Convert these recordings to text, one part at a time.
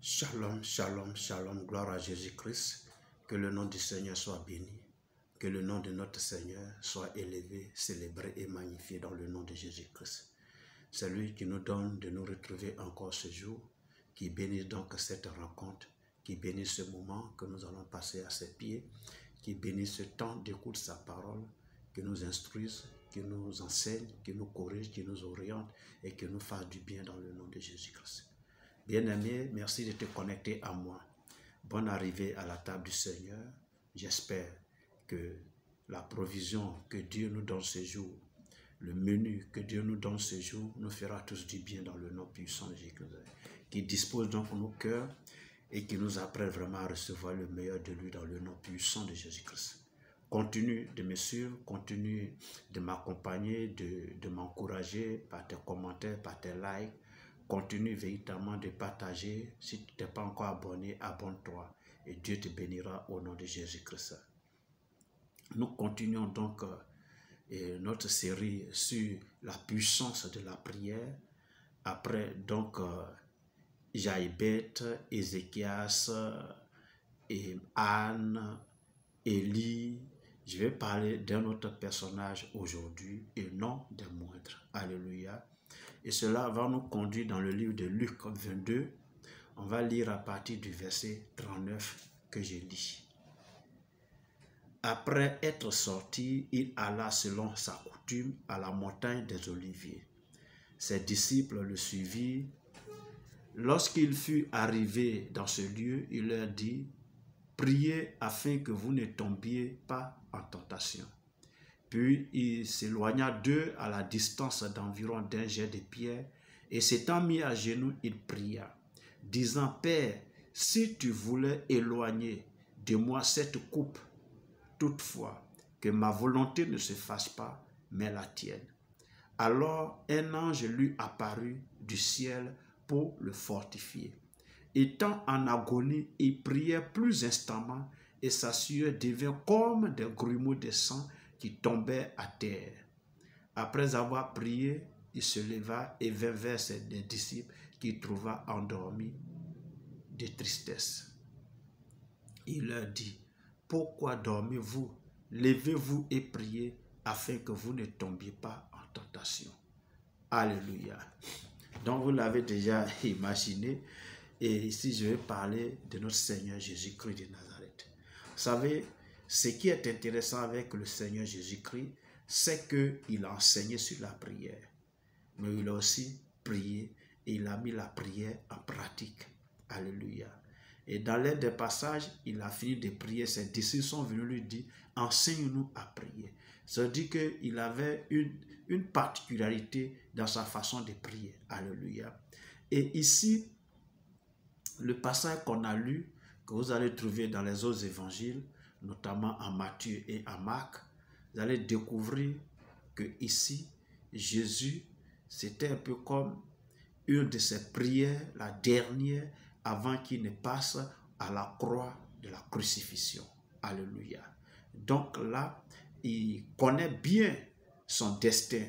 Shalom, shalom, shalom, gloire à Jésus-Christ. Que le nom du Seigneur soit béni. Que le nom de notre Seigneur soit élevé, célébré et magnifié dans le nom de Jésus-Christ. C'est lui qui nous donne de nous retrouver encore ce jour, qui bénisse donc cette rencontre, qui bénisse ce moment que nous allons passer à ses pieds, qui bénisse ce temps d'écoute sa parole, qui nous instruise, qui nous enseigne, qui nous corrige, qui nous oriente et qui nous fasse du bien dans le nom de Jésus-Christ. Bien-aimé, merci de te connecter à moi. Bonne arrivée à la table du Seigneur. J'espère que la provision que Dieu nous donne ce jour, le menu que Dieu nous donne ce jour, nous fera tous du bien dans le nom puissant de Jésus-Christ, qui dispose donc nos cœurs et qui nous apprête vraiment à recevoir le meilleur de lui dans le nom puissant de Jésus-Christ. Continue de me suivre, continue de m'accompagner, de m'encourager par tes commentaires, par tes likes. Continue véritablement de partager. Si tu n'es pas encore abonné, abonne-toi et Dieu te bénira au nom de Jésus-Christ. Nous continuons donc notre série sur la puissance de la prière. Après donc Jaïbet, Ézéchias, et Anne, Élie. Je vais parler d'un autre personnage aujourd'hui et non des moindres. Alléluia. Et cela va nous conduire dans le livre de Luc 22. On va lire à partir du verset 39 que je lis. Après être sorti, il alla selon sa coutume à la montagne des Oliviers. Ses disciples le suivirent. Lorsqu'il fut arrivé dans ce lieu, il leur dit: priez afin que vous ne tombiez pas en tentation. Puis il s'éloigna d'eux à la distance d'environ d'un jet de pierre, et s'étant mis à genoux, il pria, disant: Père, si tu voulais éloigner de moi cette coupe, toutefois, que ma volonté ne se fasse pas, mais la tienne. Alors un ange lui apparut du ciel pour le fortifier. Étant en agonie, il priait plus instamment, et sa sueur devint comme des grumeaux de sang qui tombaient à terre. Après avoir prié, il se leva et vint vers ses disciples qu'il trouva endormis de tristesse. Il leur dit: pourquoi dormez-vous? Levez-vous et priez afin que vous ne tombiez pas en tentation. Alléluia. Donc vous l'avez déjà imaginé. Et ici, je vais parler de notre Seigneur Jésus-Christ de Nazareth. Vous savez, ce qui est intéressant avec le Seigneur Jésus-Christ, c'est qu'il a enseigné sur la prière. Mais il a aussi prié et il a mis la prière en pratique. Alléluia. Et dans l'un des passages, il a fini de prier. Ses disciples sont venus lui dire: enseigne-nous à prier. Ça veut dire qu'il avait une particularité dans sa façon de prier. Alléluia. Et ici, le passage qu'on a lu, que vous allez trouver dans les autres évangiles, notamment en Matthieu et en Marc, vous allez découvrir que ici, Jésus, c'était un peu comme une de ses prières, la dernière, avant qu'il ne passe à la croix de la crucifixion. Alléluia. Donc là, il connaît bien son destin.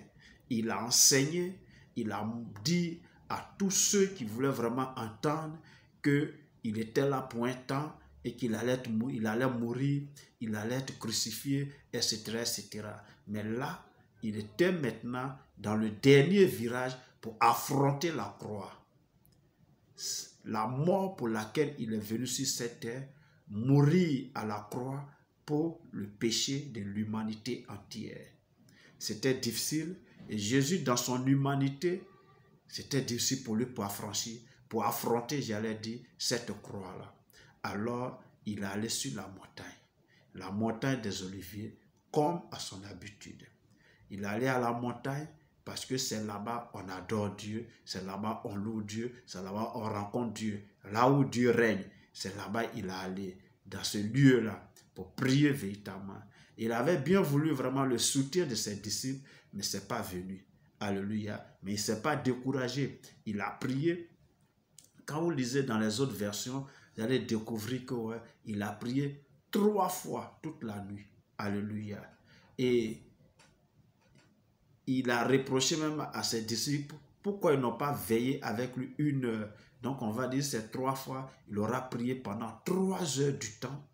Il a enseigné, il a dit à tous ceux qui voulaient vraiment entendre qu'il était là pour un temps et qu'il allait mourir, il allait être crucifié, etc., etc. Mais là, il était maintenant dans le dernier virage pour affronter la croix. La mort pour laquelle il est venu sur cette terre, mourir à la croix pour le péché de l'humanité entière. C'était difficile et Jésus, dans son humanité, c'était difficile pour lui pour affronter, j'allais dire, cette croix-là. Alors, il allait sur la montagne des Oliviers, comme à son habitude. Il allait à la montagne parce que c'est là-bas on adore Dieu, c'est là-bas on loue Dieu, c'est là-bas on rencontre Dieu. Là où Dieu règne, c'est là-bas il a allé, dans ce lieu-là, pour prier véritablement. Il avait bien voulu vraiment le soutien de ses disciples, mais ce n'est pas venu. Alléluia. Mais il ne s'est pas découragé. Il a prié. Quand vous lisez dans les autres versions, vous allez découvrir qu'il a prié 3 fois toute la nuit. Alléluia. Et il a reproché même à ses disciples pourquoi ils n'ont pas veillé avec lui Donc on va dire ces 3 fois, il aura prié pendant 3 heures du temps,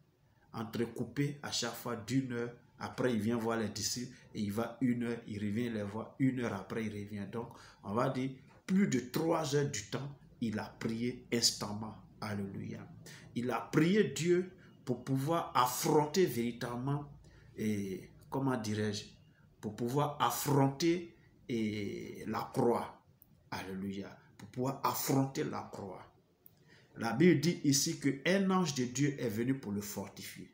entrecoupé à chaque fois d'1 heure. Après, il vient voir les disciples et il va 1 heure, il revient les voir 1 heure après, il revient. Donc, on va dire plus de 3 heures du temps, il a prié instamment. Alléluia. Il a prié Dieu pour pouvoir affronter véritablement, et comment dirais-je, pour pouvoir affronter la croix. Alléluia. Pour pouvoir affronter la croix. La Bible dit ici qu'un ange de Dieu est venu pour le fortifier.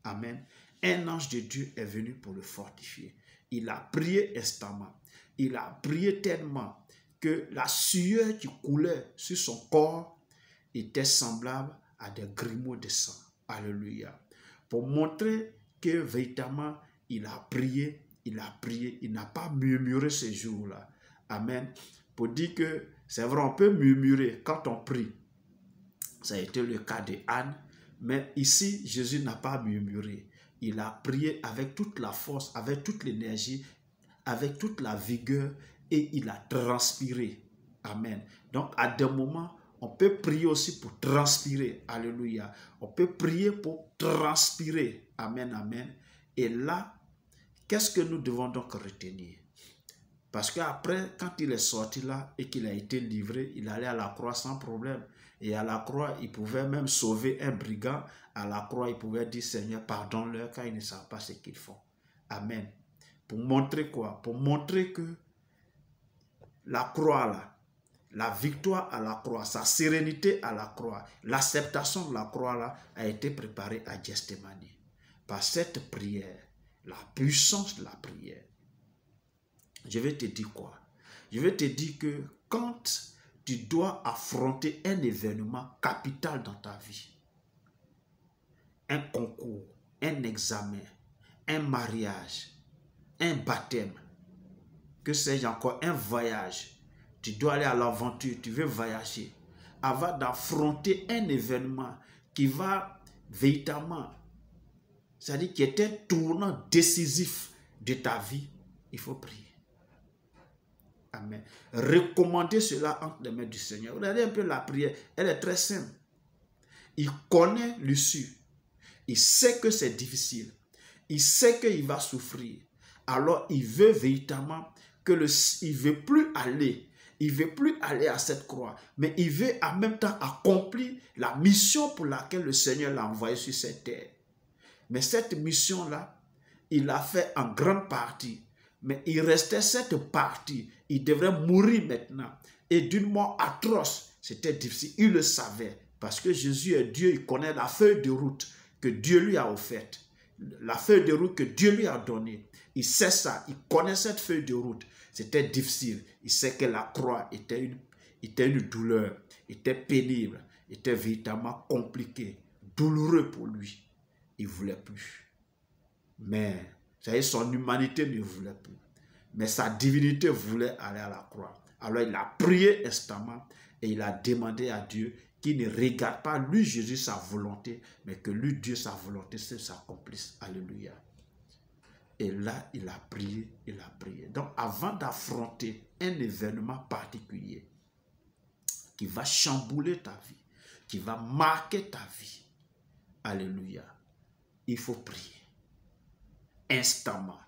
Amen. Un ange de Dieu est venu pour le fortifier. Il a prié instamment. Il a prié tellement que la sueur qui coulait sur son corps était semblable à des grumeaux de sang. Alléluia. Pour montrer que véritablement il a prié, il n'a pas murmuré ce jour-là. Amen. Pour dire que c'est vrai, on peut murmurer quand on prie. Ça a été le cas de Anne, mais ici, Jésus n'a pas murmuré. Il a prié avec toute la force, avec toute l'énergie, avec toute la vigueur et il a transpiré. Amen. Donc, à des moments, on peut prier aussi pour transpirer. Alléluia. On peut prier pour transpirer. Amen, amen. Et là, qu'est-ce que nous devons donc retenir? Parce qu'après, quand il est sorti là et qu'il a été livré, il allait à la croix sans problème. Et à la croix, il pouvait même sauver un brigand. À la croix, il pouvait dire, Seigneur, pardonne-leur car ils ne savent pas ce qu'ils font. Amen. Pour montrer quoi? Pour montrer que la croix là, la victoire à la croix, sa sérénité à la croix, l'acceptation de la croix là a été préparée à Gethsémane. Par cette prière, la puissance de la prière. Je vais te dire quoi? Je vais te dire que quand tu dois affronter un événement capital dans ta vie, un concours, un examen, un mariage, un baptême, que sais-je encore, un voyage, tu dois aller à l'aventure, tu veux voyager, avant d'affronter un événement qui va véritablement, c'est-à-dire qui est un tournant décisif de ta vie, il faut prier. Amen. Recommandez cela entre les mains du Seigneur. Regardez un peu la prière, elle est très simple. Il connaît l'issue. Il sait que c'est difficile. Il sait qu'il va souffrir. Alors il veut véritablement il veut plus aller. Il veut plus aller à cette croix. Mais il veut en même temps accomplir la mission pour laquelle le Seigneur l'a envoyé sur cette terre. Mais cette mission-là, il l'a fait en grande partie. Mais il restait cette partie. Il devrait mourir maintenant. Et d'une mort atroce, c'était difficile. Il le savait. Parce que Jésus est Dieu. Il connaît la feuille de route que Dieu lui a offerte. La feuille de route que Dieu lui a donnée. Il sait ça. Il connaît cette feuille de route. C'était difficile. Il sait que la croix était une douleur. Était pénible. Était véritablement compliqué. Douloureux pour lui. Il ne voulait plus. Mais son humanité ne voulait plus. Mais sa divinité voulait aller à la croix. Alors il a prié instamment et il a demandé à Dieu qu'il ne regarde pas lui Jésus sa volonté, mais que lui Dieu sa volonté s'accomplisse. Alléluia. Et là il a prié, il a prié. Donc avant d'affronter un événement particulier qui va chambouler ta vie, qui va marquer ta vie, alléluia, il faut prier. Instamment,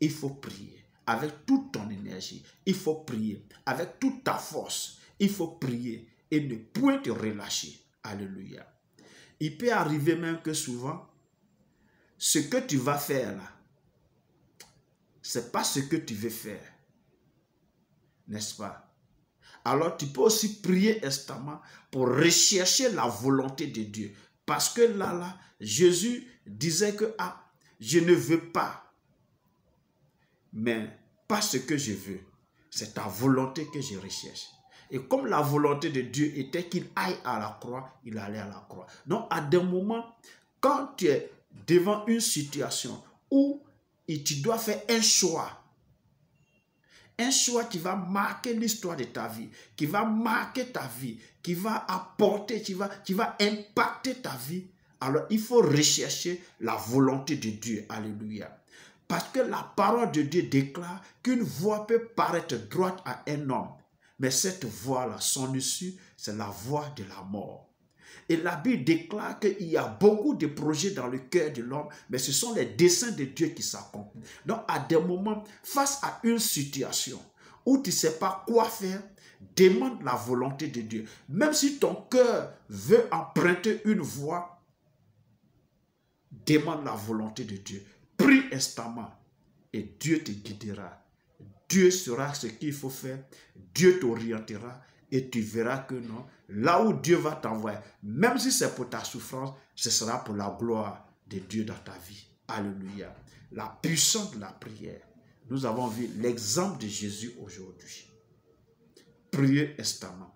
il faut prier. Avec toute ton énergie, il faut prier. Avec toute ta force, il faut prier et ne point te relâcher. Alléluia. Il peut arriver même que souvent, ce que tu vas faire là, ce n'est pas ce que tu veux faire. N'est-ce pas? Alors tu peux aussi prier instamment pour rechercher la volonté de Dieu. Parce que là, Jésus disait que, je ne veux pas. Mais pas ce que je veux. C'est ta volonté que je recherche. Et comme la volonté de Dieu était qu'il aille à la croix, il allait à la croix. Donc à des moments, quand tu es devant une situation où tu dois faire un choix qui va marquer l'histoire de ta vie, qui va marquer ta vie, qui va apporter, qui va impacter ta vie, alors il faut rechercher la volonté de Dieu. Alléluia. Parce que la parole de Dieu déclare qu'une voie peut paraître droite à un homme, Mais cette voie-là, son issue, c'est la voie de la mort. Et la Bible déclare qu'il y a beaucoup de projets dans le cœur de l'homme, mais ce sont les desseins de Dieu qui s'accomplissent. Donc, à des moments, face à une situation où tu ne sais pas quoi faire, demande la volonté de Dieu. Même si ton cœur veut emprunter une voie, demande la volonté de Dieu. Prie instamment et Dieu te guidera. Dieu saura ce qu'il faut faire. Dieu t'orientera et tu verras que non, là où Dieu va t'envoyer, même si c'est pour ta souffrance, ce sera pour la gloire de Dieu dans ta vie. Alléluia. La puissance de la prière. Nous avons vu l'exemple de Jésus aujourd'hui. Priez instamment.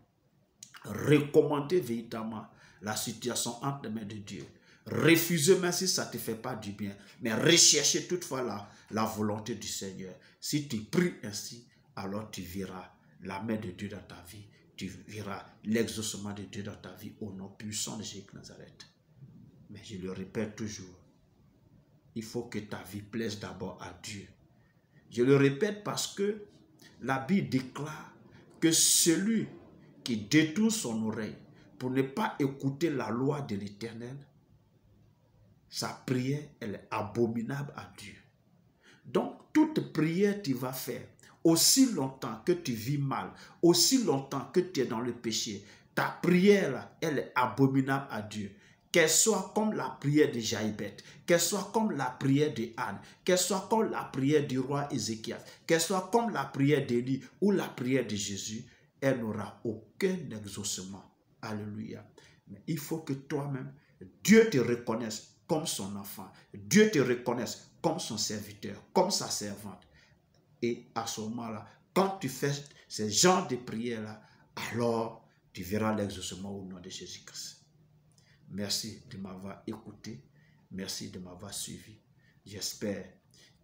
Recommandez véritablement la situation entre les mains de Dieu. Refusez même si ça ne te fait pas du bien. Mais recherchez toutefois la volonté du Seigneur. Si tu pries ainsi, alors tu verras la main de Dieu dans ta vie. Tu verras l'exaucement de Dieu dans ta vie au nom puissant de Jésus de Nazareth. Mais je le répète toujours, il faut que ta vie plaise d'abord à Dieu. Je le répète parce que la Bible déclare que celui qui détourne son oreille pour ne pas écouter la loi de l'Éternel, sa prière, elle est abominable à Dieu. Donc, toute prière que tu vas faire, aussi longtemps que tu vis mal, aussi longtemps que tu es dans le péché, ta prière, là, elle est abominable à Dieu. Qu'elle soit comme la prière de Jaïbet, qu'elle soit comme la prière de Anne, qu'elle soit comme la prière du roi Ézéchias, qu'elle soit comme la prière d'Élie ou la prière de Jésus, elle n'aura aucun exaucement. Alléluia. Mais il faut que toi-même, Dieu te reconnaisse comme son enfant. Dieu te reconnaisse comme son serviteur, comme sa servante. Et à ce moment-là, quand tu fais ce genre de prière-là, alors tu verras l'exaucement au nom de Jésus-Christ. Merci de m'avoir écouté. Merci de m'avoir suivi. J'espère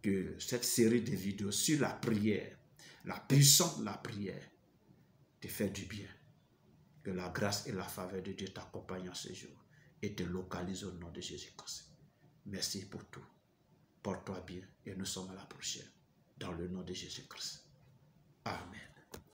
que cette série de vidéos sur la prière, la puissance de la prière, te fait du bien. Que la grâce et la faveur de Dieu t'accompagnent en ce jour et te localisent au nom de Jésus-Christ. Merci pour tout. Porte-toi bien et nous sommes à la prochaine. Dans le nom de Jésus-Christ. Amen.